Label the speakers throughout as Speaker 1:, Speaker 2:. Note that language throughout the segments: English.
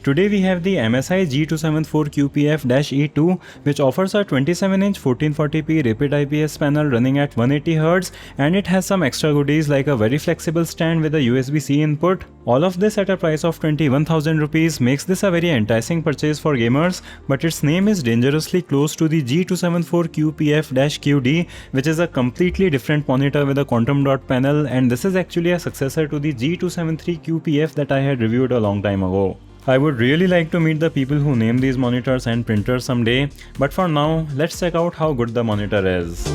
Speaker 1: Today we have the MSI G274QPF E2, which offers a 27-inch 1440p rapid IPS panel running at 180Hz, and it has some extra goodies like a very flexible stand with a USB-C input. All of this at a price of 21,000 rupees makes this a very enticing purchase for gamers, but its name is dangerously close to the G274QPF-QD, which is a completely different monitor with a quantum dot panel, and this is actually a successor to the G273QPF that I had reviewed a long time ago. I would really like to meet the people who name these monitors and printers someday, but for now, let's check out how good the monitor is.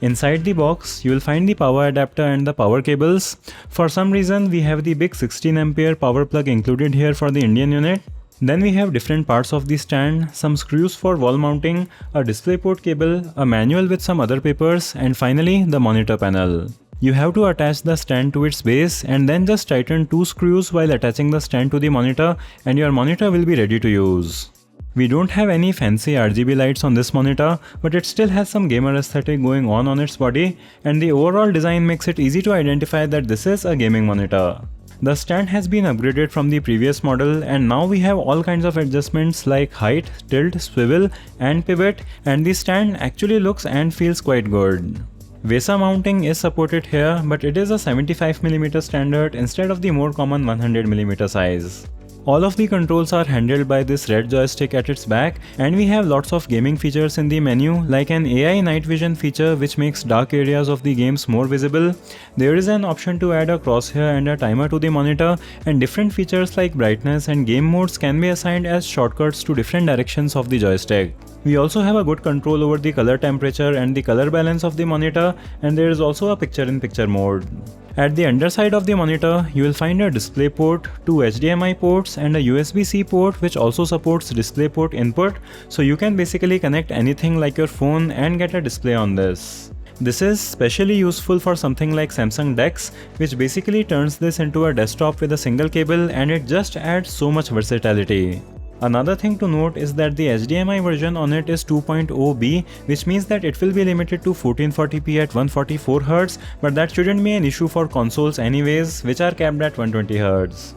Speaker 1: Inside the box, you will find the power adapter and the power cables. For some reason, we have the big 16A power plug included here for the Indian unit. Then we have different parts of the stand, some screws for wall mounting, a DisplayPort cable, a manual with some other papers, and finally the monitor panel. You have to attach the stand to its base and then just tighten 2 screws while attaching the stand to the monitor, and your monitor will be ready to use. We don't have any fancy RGB lights on this monitor, but it still has some gamer aesthetic going on its body, and the overall design makes it easy to identify that this is a gaming monitor. The stand has been upgraded from the previous model, and now we have all kinds of adjustments like height, tilt, swivel and pivot, and the stand actually looks and feels quite good. VESA mounting is supported here, but it is a 75mm standard instead of the more common 100mm size. All of the controls are handled by this red joystick at its back, and we have lots of gaming features in the menu like an AI night vision feature which makes dark areas of the games more visible. There is an option to add a crosshair and a timer to the monitor, and different features like brightness and game modes can be assigned as shortcuts to different directions of the joystick. We also have a good control over the color temperature and the color balance of the monitor, and there is also a picture-in-picture mode. At the underside of the monitor, you will find a DisplayPort, 2 HDMI ports and a USB-C port which also supports DisplayPort input, so you can basically connect anything like your phone and get a display on this. This is specially useful for something like Samsung DeX, which basically turns this into a desktop with a single cable, and it just adds so much versatility. Another thing to note is that the HDMI version on it is 2.0B, which means that it will be limited to 1440p at 144Hz, but that shouldn't be an issue for consoles anyways, which are capped at 120Hz.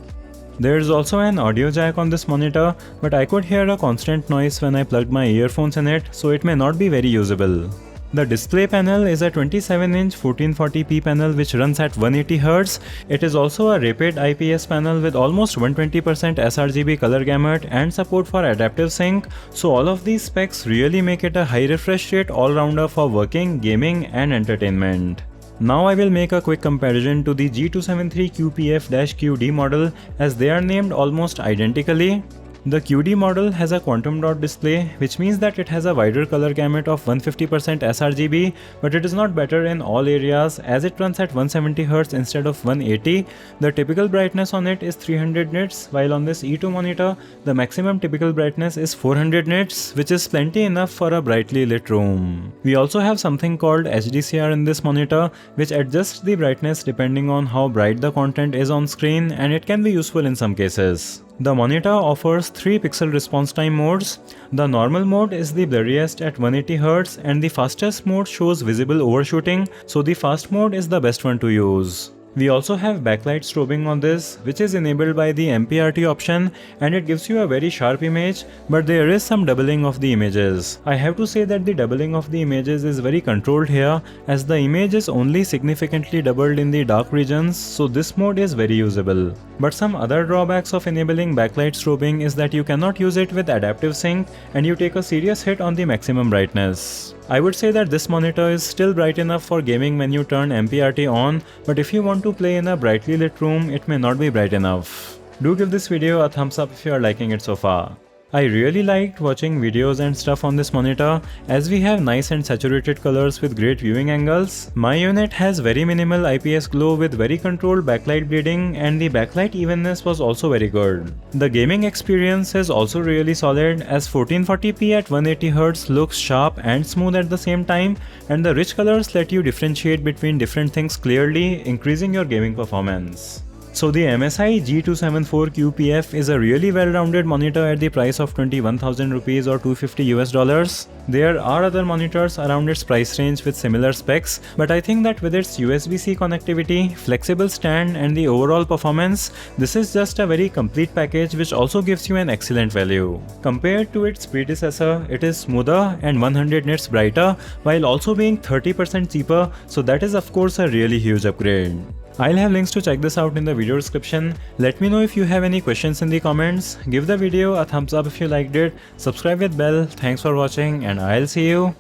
Speaker 1: There is also an audio jack on this monitor, but I could hear a constant noise when I plugged my earphones in it, so it may not be very usable. The display panel is a 27-inch 1440p panel which runs at 180Hz. It is also a rapid IPS panel with almost 120% sRGB color gamut and support for adaptive sync, so all of these specs really make it a high refresh rate all-rounder for working, gaming and entertainment. Now I will make a quick comparison to the G273QPF-QD model, as they are named almost identically. The QD model has a quantum dot display, which means that it has a wider color gamut of 150% sRGB, but it is not better in all areas as it runs at 170Hz instead of 180. The typical brightness on it is 300 nits, while on this E2 monitor, the maximum typical brightness is 400 nits, which is plenty enough for a brightly lit room. We also have something called HDCR in this monitor, which adjusts the brightness depending on how bright the content is on screen, and it can be useful in some cases. The monitor offers 3 pixel response time modes. The normal mode is the blurriest at 180Hz, and the fastest mode shows visible overshooting, so the fast mode is the best one to use. We also have backlight strobing on this, which is enabled by the MPRT option, and it gives you a very sharp image, but there is some doubling of the images. I have to say that the doubling of the images is very controlled here, as the image is only significantly doubled in the dark regions, so this mode is very usable. But some other drawbacks of enabling backlight strobing is that you cannot use it with adaptive sync, and you take a serious hit on the maximum brightness. I would say that this monitor is still bright enough for gaming when you turn MPRT on, but if you want to play in a brightly lit room, it may not be bright enough. Do give this video a thumbs up if you are liking it so far. I really liked watching videos and stuff on this monitor, as we have nice and saturated colors with great viewing angles. My unit has very minimal IPS glow with very controlled backlight bleeding, and the backlight evenness was also very good. The gaming experience is also really solid, as 1440p at 180Hz looks sharp and smooth at the same time, and the rich colors let you differentiate between different things clearly, increasing your gaming performance. So the MSI G274QPF is a really well-rounded monitor at the price of 21,000 rupees or $250. There are other monitors around its price range with similar specs, but I think that with its USB-C connectivity, flexible stand and the overall performance, this is just a very complete package which also gives you an excellent value. Compared to its predecessor, it is smoother and 100 nits brighter while also being 30% cheaper, so that is of course a really huge upgrade. I'll have links to check this out in the video description. Let me know if you have any questions in the comments. Give the video a thumbs up if you liked it. Subscribe with bell. Thanks for watching and I'll see you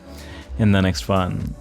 Speaker 1: in the next one.